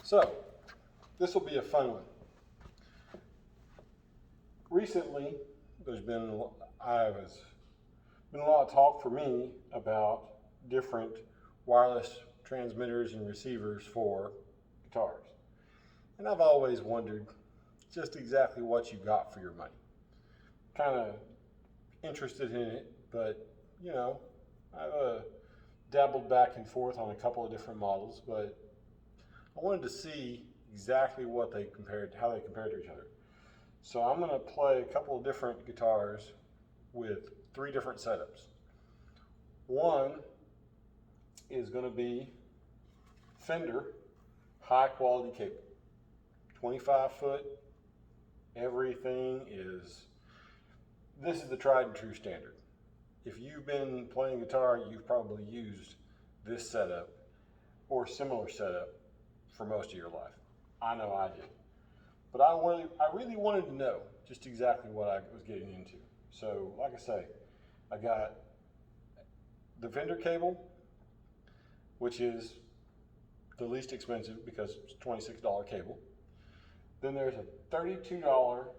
So, this will be a fun one. Recently, there's been a lot of talk for me about different wireless transmitters and receivers for guitars. And I've always wondered just exactly what you got for your money. Kind of interested in it, but I've dabbled back and forth on a couple of different models, but I wanted to see exactly how they compared to each other. So I'm going to play a couple of different guitars with 3 different setups. One is going to be Fender high quality cable, 25 foot. This is the tried and true standard. If you've been playing guitar, you've probably used this setup or similar setup for most of your life. I know I did. But I really wanted to know just exactly what I was getting into. So, like I say, I got the Fender cable, which is the least expensive because it's a $26 cable. Then there's a $32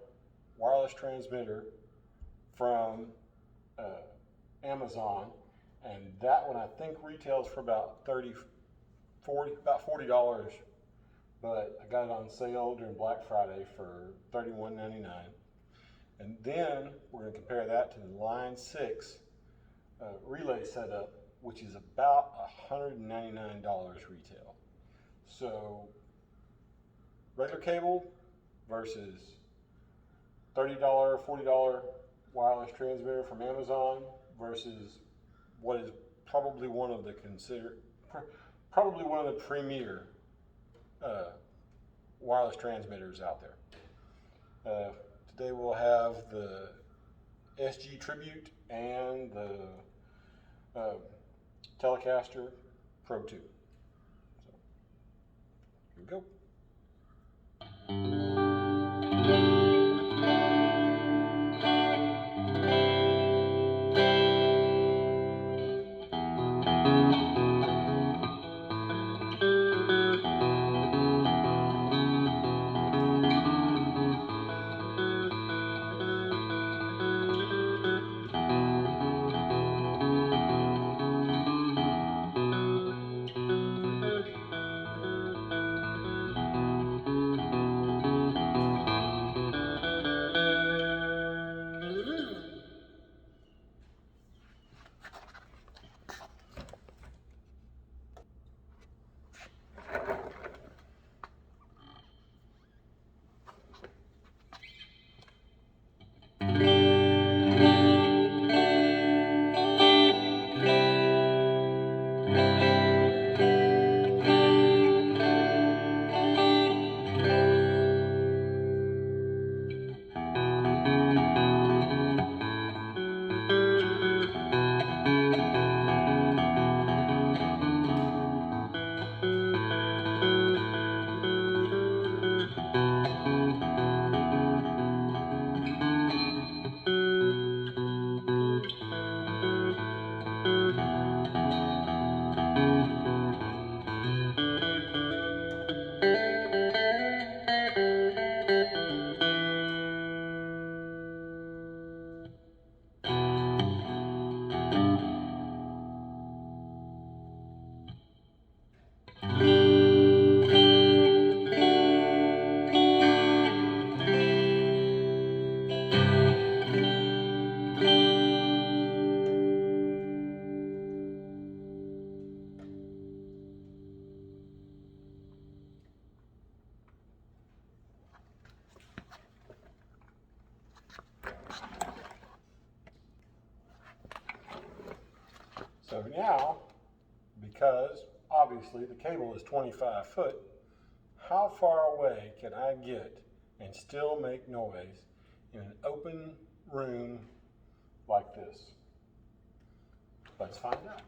wireless transmitter from Amazon, and that one I think retails for about $40, but I got it on sale during Black Friday for $31.99. And then we're going to compare that to the Line 6 relay setup, which is about $199 retail. So regular cable versus $30, $40 wireless transmitter from Amazon versus what is probably one of the premier wireless transmitters out there. Today we'll have the SG Tribute and the Telecaster Pro 2. So, here we go. So now, because obviously the cable is 25 foot, how far away can I get and still make noise in an open room like this? Let's find out.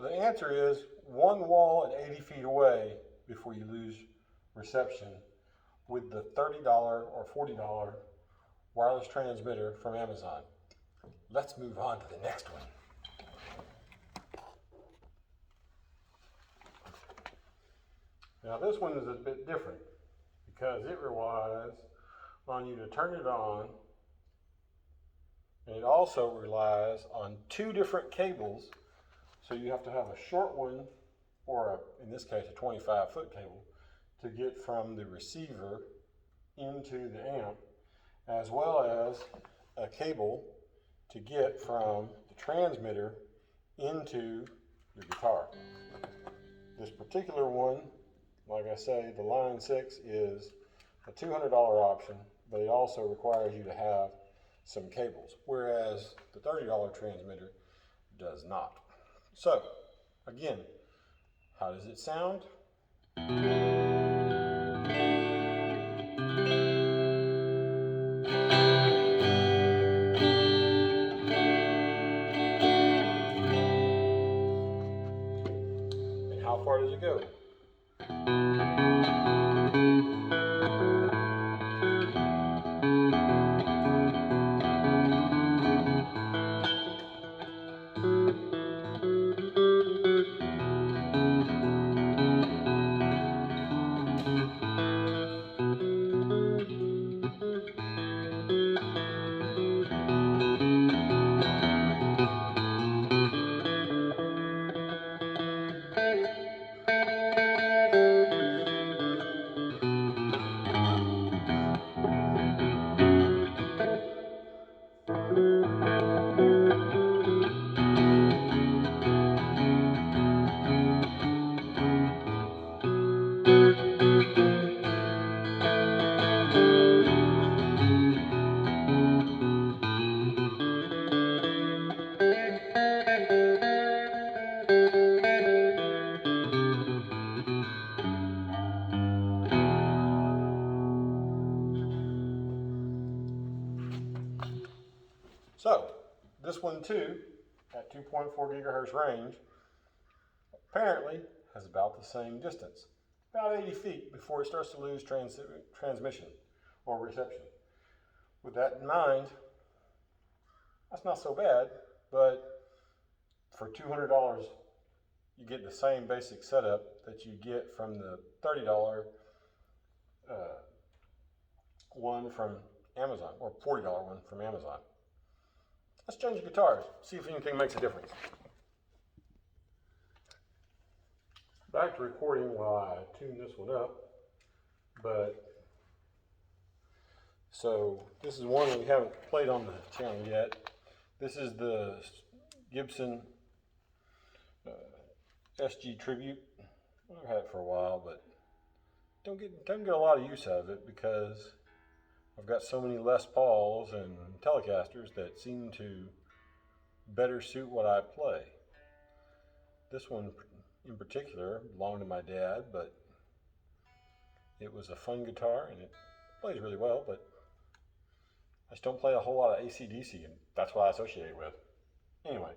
So the answer is one wall at 80 feet away before you lose reception with the $30 or $40 wireless transmitter from Amazon. Let's move on to the next one. Now this one is a bit different because it relies on you to turn it on, and it also relies on two different cables. So you have to have a short one, or in this case a 25-foot cable, to get from the receiver into the amp, as well as a cable to get from the transmitter into your guitar. This particular one, like I say, the Line 6 is a $200 option, but it also requires you to have some cables, whereas the $30 transmitter does not. So, again, how does it sound? And how far does it go? So, this one too, at 2.4 gigahertz range, apparently has about the same distance, about 80 feet before it starts to lose transmission or reception. With that in mind, that's not so bad, but for $200, you get the same basic setup that you get from the $30 one from Amazon, or $40 one from Amazon. Let's change the guitars, see if anything makes a difference. Back to recording while I tune this one up, so this is one that we haven't played on the channel yet. This is the Gibson SG Tribute. I've had it for a while, but don't get a lot of use out of it because I've got so many Les Pauls and Telecasters that seem to better suit what I play. This one in particular belonged to my dad, but it was a fun guitar and it plays really well, but I just don't play a whole lot of AC/DC, and that's what I associate it with. Anyway.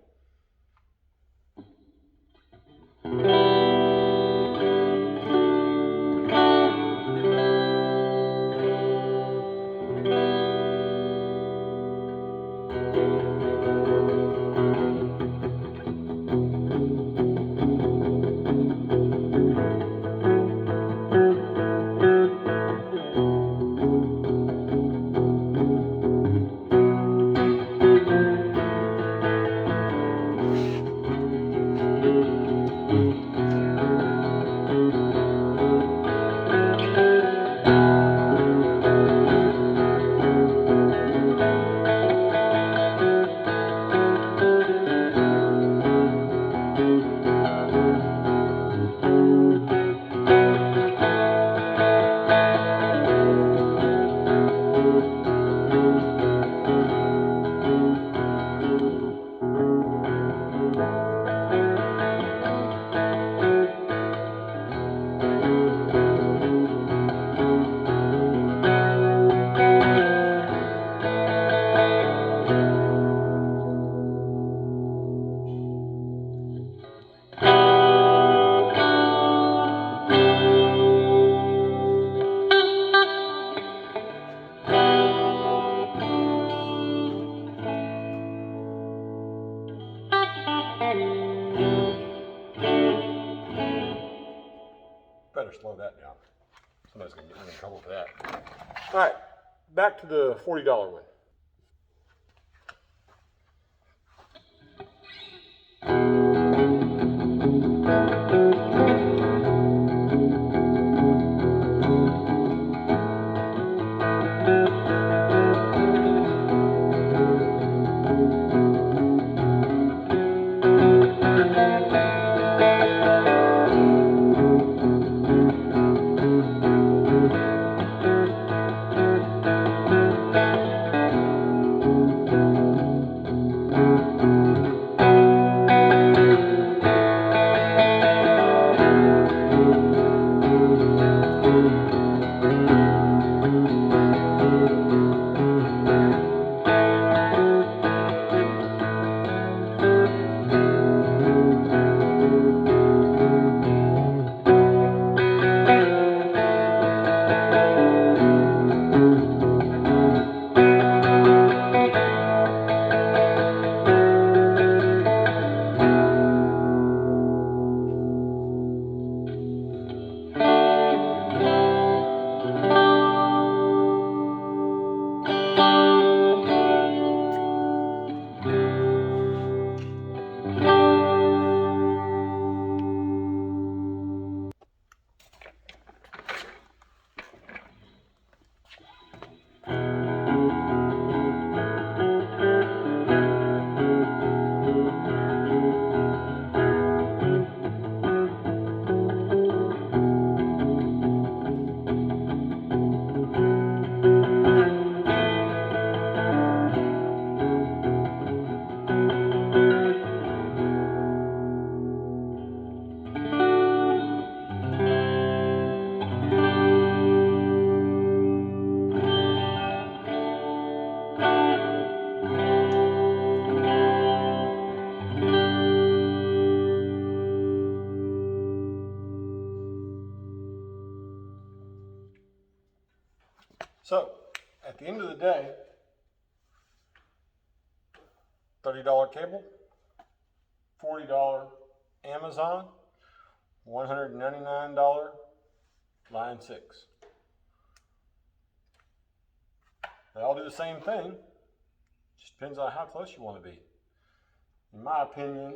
better slow that down. Somebody's gonna get me in trouble for that. All right, back to the $40 one. So, at the end of the day, $30 cable, $40 Amazon, $199 Line 6. They all do the same thing, just depends on how close you want to be. In my opinion,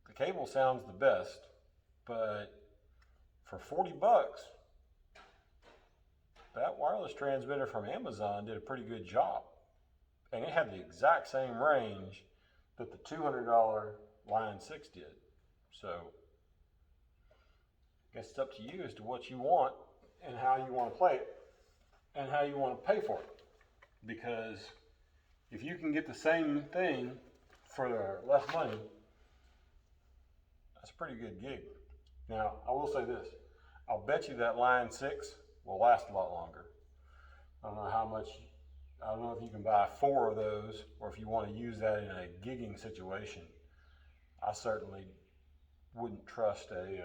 the cable sounds the best, but for 40 bucks, that wireless transmitter from Amazon did a pretty good job. And it had the exact same range that the $200 Line 6 did. So, I guess it's up to you as to what you want and how you want to play it and how you want to pay for it. Because if you can get the same thing for less money, that's a pretty good gig. Now, I will say this. I'll bet you that Line 6 will last a lot longer. I don't know how much, I don't know if you can buy 4 of those or if you want to use that in a gigging situation. I certainly wouldn't trust a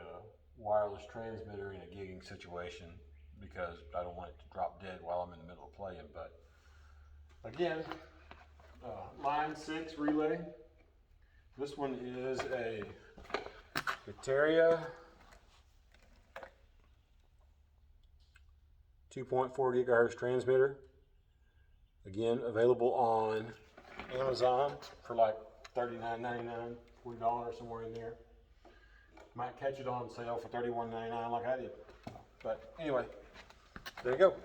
wireless transmitter in a gigging situation because I don't want it to drop dead while I'm in the middle of playing. But again, Line 6 relay. This one is a Bateria 2.4 gigahertz transmitter. Again, available on Amazon for like $39.99, $40, somewhere in there. Might catch it on sale for $31.99 like I did. But anyway, there you go.